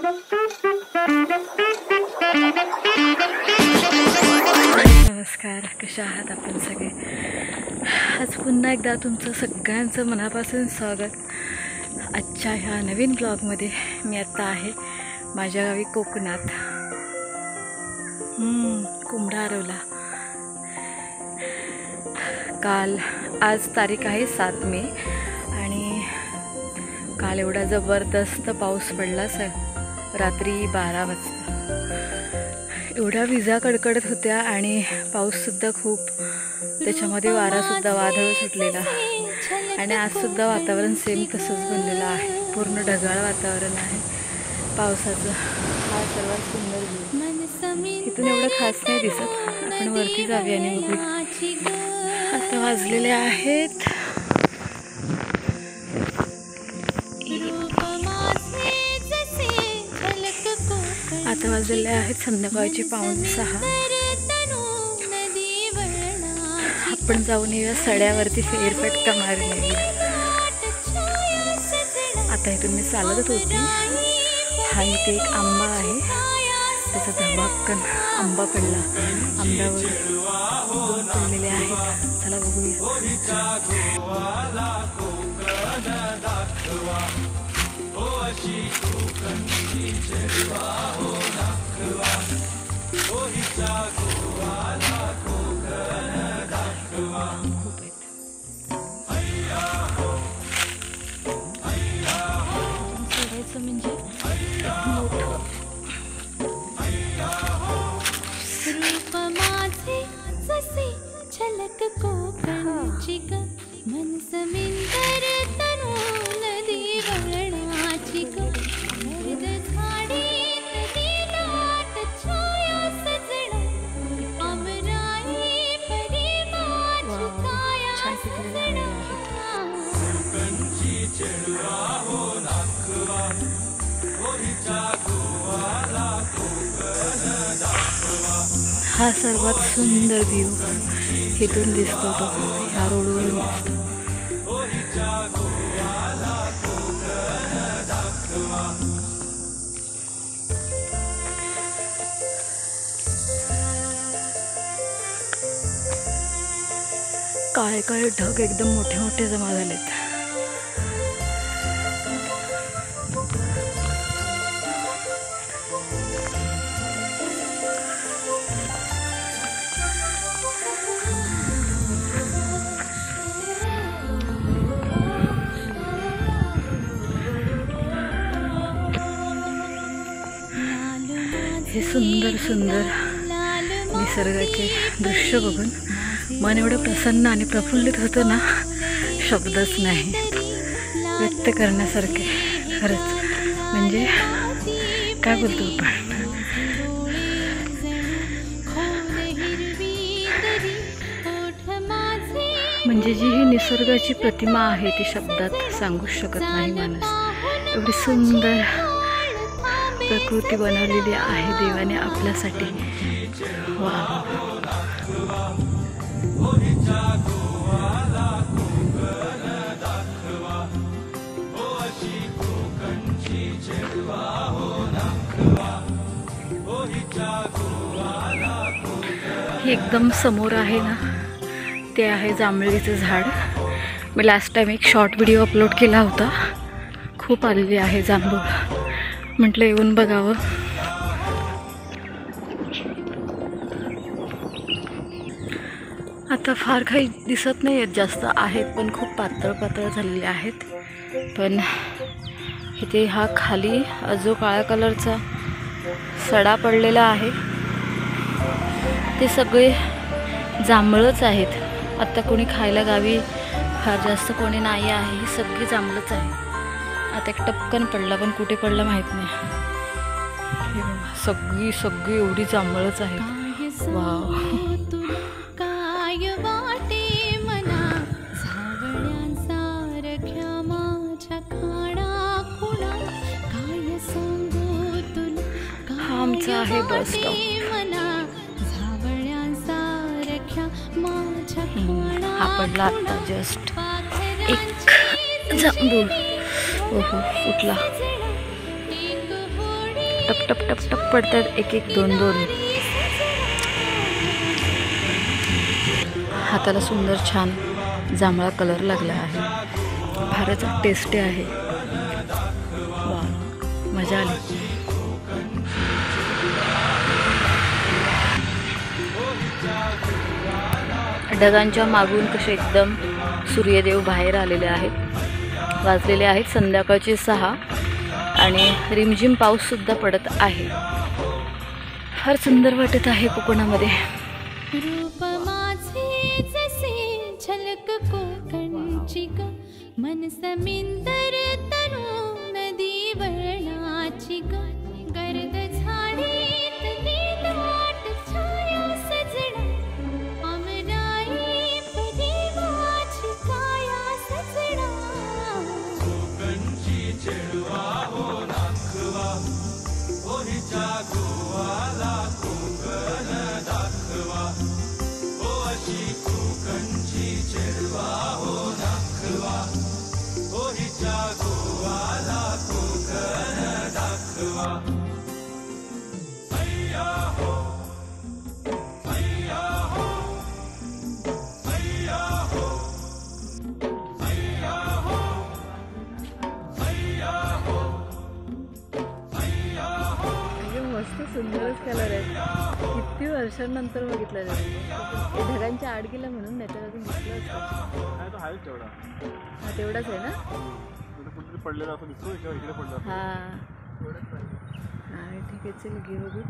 नमस्कार, कशा आहात आपण सगळे? आज पुन्हा एकदा तुमचं सगळ्यांचं मनापासून स्वागत. आजच्या ह्या नवीन ब्लॉगमध्ये मी आत्ता आहे माझ्या गावी कोकणात, कुंभारवला. आज तारीख आहे 7 मे आणि काल एवढा जबरदस्त पाऊस पडला रात्री 12 वाजता. एवढ्या विजा कडकडत होत्या आणि पाऊससुद्धा खूप, त्याच्यामध्ये वारासुद्धा, वादळ सुटलेला. आणि आजसुद्धा वातावरण सेम तसंच बनलेलं आहे, पूर्ण ढगाळ वातावरण आहे पावसाचं. हा सर्वात सुंदर व्ह्यू. इथून एवढं खास नाही दिसत, आपण वरती जाऊया आणि बघूया. आता वाजलेले आहेत संध्याकाळचे 5:45. आपण जाऊन येऊया सड्यावरती, फेरफटका मारून येऊया. आता इथून मी चालतच होती. हा इथे एक आंबा आहे, त्याचा धबाक्कन आंबा पडला. आंब्यावर पडलेले आहेत, चला बघूया. म्हणजे रूप माझे जसे झलक कोकणची ग, मन समिंदर तनु नदी वळणाची ग, गर्द झाडी नदी लाट छाया सजणा, अमराई परी माझी काया सजणा. हा सर्वात सुंदर व्ह्यू इथून दिसतो, तो ह्या रोडवरून दिसतो. काळे काळे ढग एकदम मोठे मोठे जमा झालेत. हे सुंदर सुंदर निसर्गाचे दृश्य बघून मन एवढं प्रसन्न आणि प्रफुल्लित होतं ना, शब्दच नाही व्यक्त करण्यासारखे. खरंच म्हणजे काय बोलतो आपण. म्हणजे जी ही निसर्गाची प्रतिमा आहे ती शब्दात सांगू शकत नाही माणूस. एवढी सुंदर प्रकृती बनवलेली आहे देवाने आपल्यासाठी. वा. एकदम समोर आहे ना, ते आहे जांभळीचं झाड. मी लास्ट टाइम एक शॉर्ट व्हिडिओ अपलोड केला होता. खूप आलेली आहे जांभूळ, म्हटलं येऊन बघावं. आता फार काही दिसत नाही आहेत, जास्त आहेत पण खूप पातळ पातळ झालेले आहेत. पण इथे हा खाली जो काळ्या कलरचा सडा पडलेला आहे ते सगळे जांभळच आहेत. आता कोणी खायला गावी फार जास्त कोणी नाही आहे, ही सगळी जांभळच आहे. आता एक टपकन पडला, पण कुठे पडला माहीत नाही. सगळी सगळी एवढी जांभळच आहेत. वाव. हा आमचा आहे बस स्टॉप. हा पडला आता जस्ट एक जांभूळ. ओहो, फुटला. टप टप टप टप पडतात, एक एक दोन दोन. हाताला सुंदर छान जांभळा कलर लागला आहे. फारच टेस्टी आहे. वा, मजा आली. ढगांच्या मागून कसे एकदम सूर्यदेव बाहेर आलेले आहेत. वाजलेले आहेत संध्याकाळचे 6 आणि रिमझिम पाऊससुद्धा पडत आहे. फार सुंदर वाटत आहे कोकणामध्ये. रूप माझे जसे झलक कोकणची ग, मन समिंदर तनु नदी वर्णाची ग, गर्द झाडीतली दाट छाया सजना, अमराई पदी माझी काया सजना. कोकणची चेडवा हो राखवा, ओहीच्या गोवाला कोकण दाखवा, ओ अशी कोकणची चेडवा हो राखवा, ओहीच्या गोवाला कोकण दाखवा. अय्या हो, अय्या हो, अय्या हो, अय्या हो, अय्या हो, अय्या हो. मस्त सुंदरच कलर आहे. किती वर्षांनंतर बघितलं ते ढगांच्या आड गेला म्हणून नाही तर अजून दिसलं असतं. हा तेवढाच आहे ना. पडलेला असं दिसतो इकडे पडला. हा ठीक आहे, चल घे बघू.